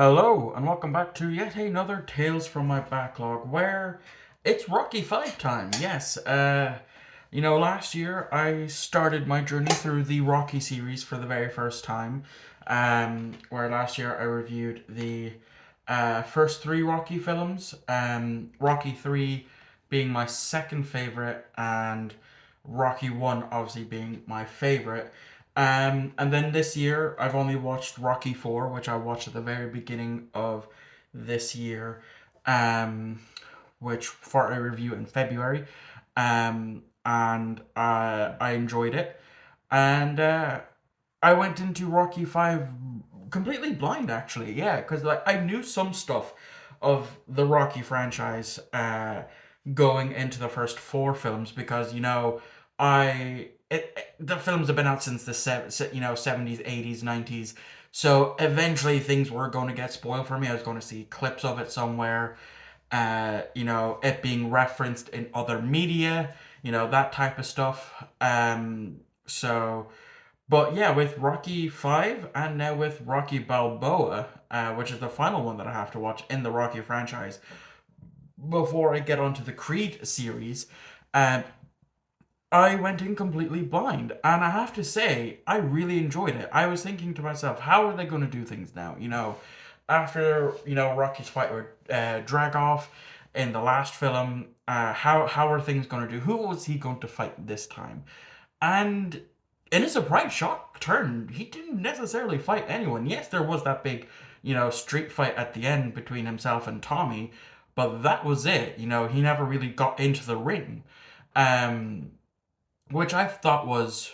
Hello, and welcome back to yet another Tales from my Backlog, where it's Rocky 5 time. Yes, last year I started my journey through the Rocky series for the very first time, where last year I reviewed the first three Rocky films, Rocky 3 being my second favorite, and Rocky 1 obviously being my favorite. And then this year, I've only watched Rocky 4, which I watched at the very beginning of this year, um, which for a review in February. And I enjoyed it. And I went into Rocky 5 completely blind, actually. Yeah, because like I knew some stuff of the Rocky franchise going into the first four films because the films have been out since the 70s, 80s, 90s. So eventually things were going to get spoiled for me. I was going to see clips of it somewhere. It being referenced in other media, that type of stuff. So but yeah, with Rocky 5 and now with Rocky Balboa, which is the final one that I have to watch in the Rocky franchise, before I get onto the Creed series, um, I went in completely blind. And I have to say, I really enjoyed it. I was thinking to myself, how are they going to do things now? After, Rocky's fight with Dragoff in the last film, how are things going to do? Who was he going to fight this time? And in a surprise shock turn, he didn't necessarily fight anyone. Yes, there was that big, street fight at the end between himself and Tommy, but that was it. He never really got into the ring. Um, which I thought was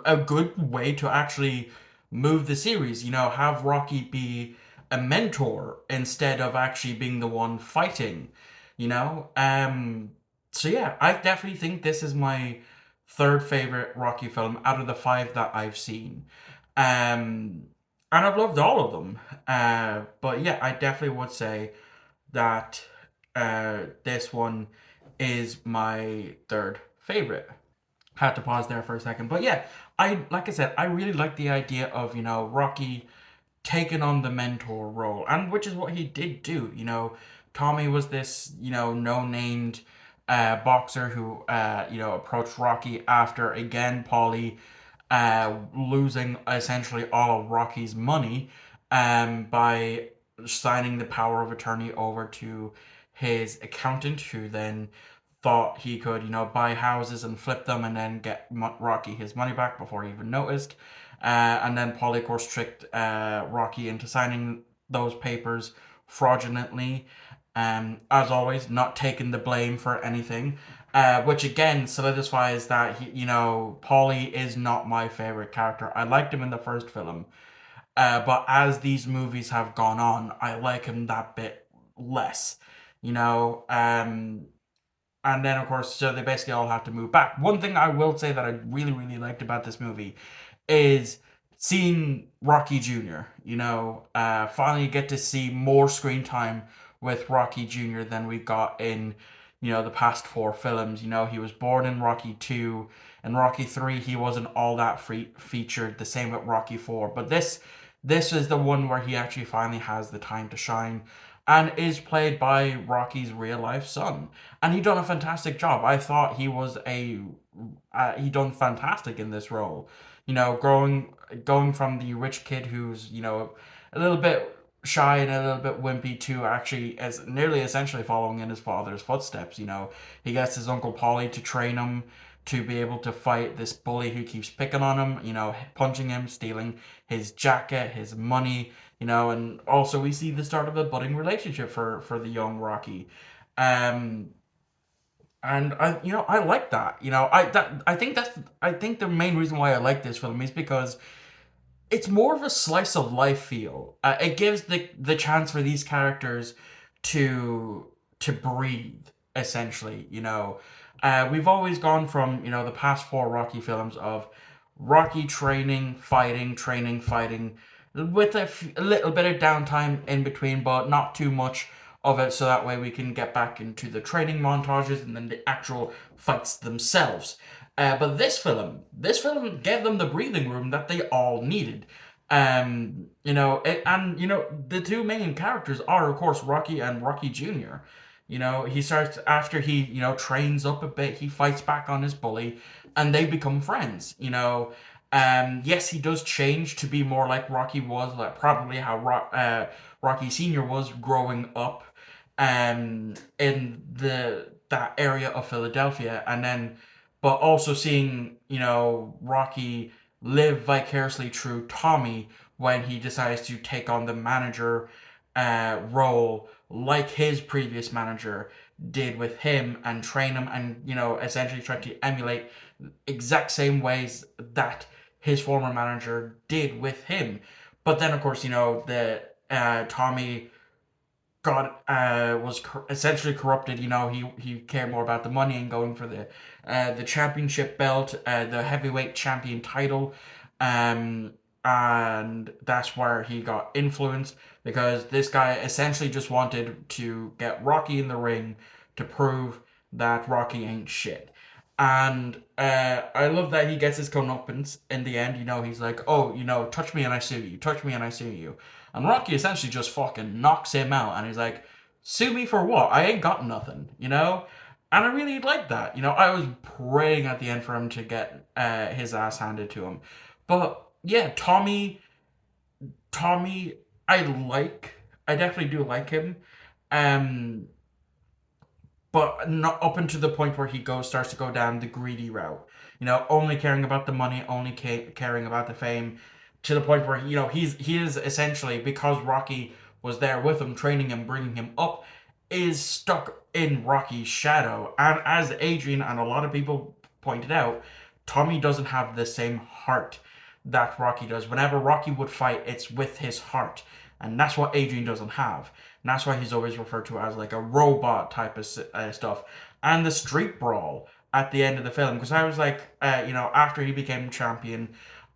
a good way to actually move the series. Have Rocky be a mentor instead of actually being the one fighting. You know, so yeah, I definitely think this is my third favorite Rocky film out of the five that I've seen. Um, and I've loved all of them. But yeah, I definitely would say that this one is my third favorite. Had to pause there for a second. But yeah, like I said, I really like the idea of, Rocky taking on the mentor role, and which is what he did do. Tommy was this, no-named boxer who, approached Rocky after again Paulie losing essentially all of Rocky's money by signing the power of attorney over to his accountant, who then thought he could, buy houses and flip them and then get Rocky his money back before he even noticed. And then Paulie, of course, tricked Rocky into signing those papers fraudulently. As always, not taking the blame for anything. Which again solidifies that Paulie is not my favorite character. I liked him in the first film, but as these movies have gone on, I like him that bit less. You know, and then of course, so they basically all have to move back. One thing I will say that I really, really liked about this movie is seeing Rocky Jr. Finally get to see more screen time with Rocky Jr. than we got in, the past four films. He was born in Rocky 2 and Rocky 3. He wasn't all that featured. The same with Rocky 4, but this is the one where he actually finally has the time to shine. And is played by Rocky's real life son, and he done a fantastic job. I thought he done fantastic in this role. Going from the rich kid who's a little bit shy and a little bit wimpy to actually as nearly essentially following in his father's footsteps. He gets his uncle Polly to train him to be able to fight this bully who keeps picking on him, punching him, stealing his jacket, his money, and also we see the start of a budding relationship for the young Rocky. Um, and I like that. I think the main reason why I like this film is because it's more of a slice of life feel. It gives the chance for these characters to breathe, essentially. We've always gone from the past four Rocky films of Rocky training, fighting, with a little bit of downtime in between, but not too much of it, so that way we can get back into the training montages and then the actual fights themselves. But this film gave them the breathing room that they all needed. And the two main characters are, of course, Rocky and Rocky Jr. He starts after he, trains up a bit, he fights back on his bully, and they become friends. Yes, he does change to be more like Rocky was, like probably how Rocky Senior was growing up, in that area of Philadelphia, and then, but also seeing, Rocky live vicariously through Tommy when he decides to take on the manager role, like his previous manager did with him, and train him, and essentially try to emulate exact same ways that his former manager did with him. But then, of course, the Tommy got was essentially corrupted. He cared more about the money and going for the championship belt, the heavyweight champion title, um, and that's where he got influenced, because this guy essentially just wanted to get Rocky in the ring to prove that Rocky ain't shit. And I love that he gets his comeuppance in the end. He's like, oh, touch me and I sue you, touch me and I sue you. And Rocky essentially just fucking knocks him out, and he's like, sue me for what? I ain't got nothing. And I really like that. I was praying at the end for him to get his ass handed to him. But yeah, Tommy, I definitely do like him. Um, but not up until the point where he starts to go down the greedy route. Only caring about the money, only caring about the fame, to the point where he is essentially, because Rocky was there with him, training him, bringing him up, is stuck in Rocky's shadow. And as Adrian and a lot of people pointed out, Tommy doesn't have the same heart that Rocky does. Whenever Rocky would fight, it's with his heart, and that's what Adrian doesn't have. And that's why he's always referred to as like a robot type of stuff. And the street brawl at the end of the film, because I was like, after he became champion,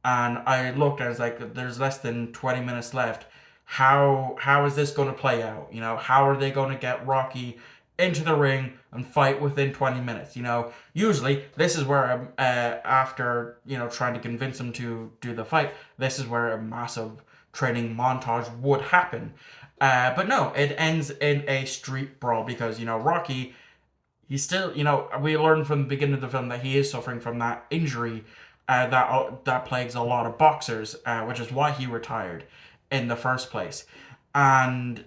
and I looked, and I was like, there's less than 20 minutes left. How is this going to play out? How are they going to get Rocky into the ring and fight within 20 minutes? Usually this is where after trying to convince him to do the fight, this is where a massive training montage would happen. But no, it ends in a street brawl, because Rocky, he's still, we learn from the beginning of the film that he is suffering from that injury that plagues a lot of boxers, which is why he retired in the first place. And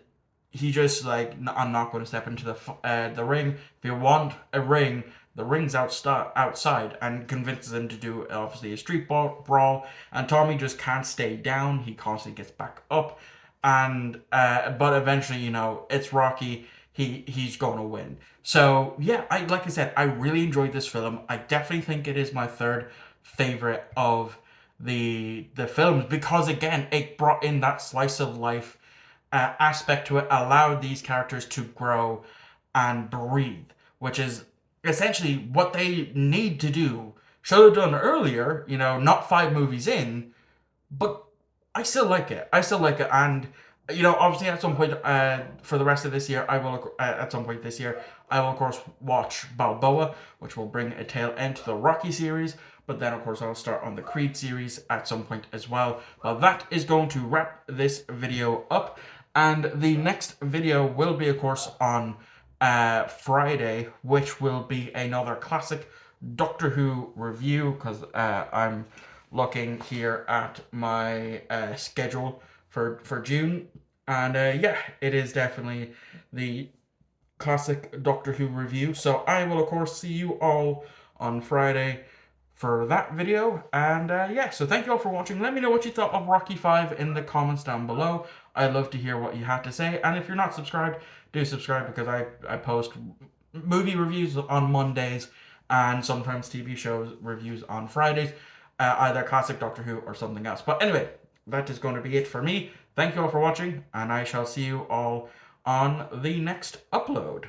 he just like, I'm not going to step into the ring. If you want a ring, the ring's outside, and convinces him to do obviously a street brawl. And Tommy just can't stay down. He constantly gets back up, and but eventually, it's Rocky. He's going to win. So yeah, like I said, I really enjoyed this film. I definitely think it is my third favorite of the films, because again, it brought in that slice of life aspect to it, allowed these characters to grow and breathe, which is essentially what they need to do. Should have done earlier, not 5 movies in, but I still like it. I still like it, and obviously, at some point for the rest of this year, I will at some point this year, I will of course watch Balboa, which will bring a tail end to the Rocky series. But then, of course, I'll start on the Creed series at some point as well. Well, that is going to wrap this video up. And the next video will be, of course, on Friday, which will be another classic Doctor Who review, because I'm looking here at my schedule for June. And yeah, it is definitely the classic Doctor Who review. So I will, of course, see you all on Friday for that video. And yeah, so thank you all for watching. Let me know what you thought of Rocky 5 in the comments down below. I'd love to hear what you had to say. And if you're not subscribed, do subscribe, because I post movie reviews on Mondays, and sometimes TV shows reviews on Fridays, either classic Doctor Who or something else. But anyway, that is going to be it for me. Thank you all for watching, and I shall see you all on the next upload.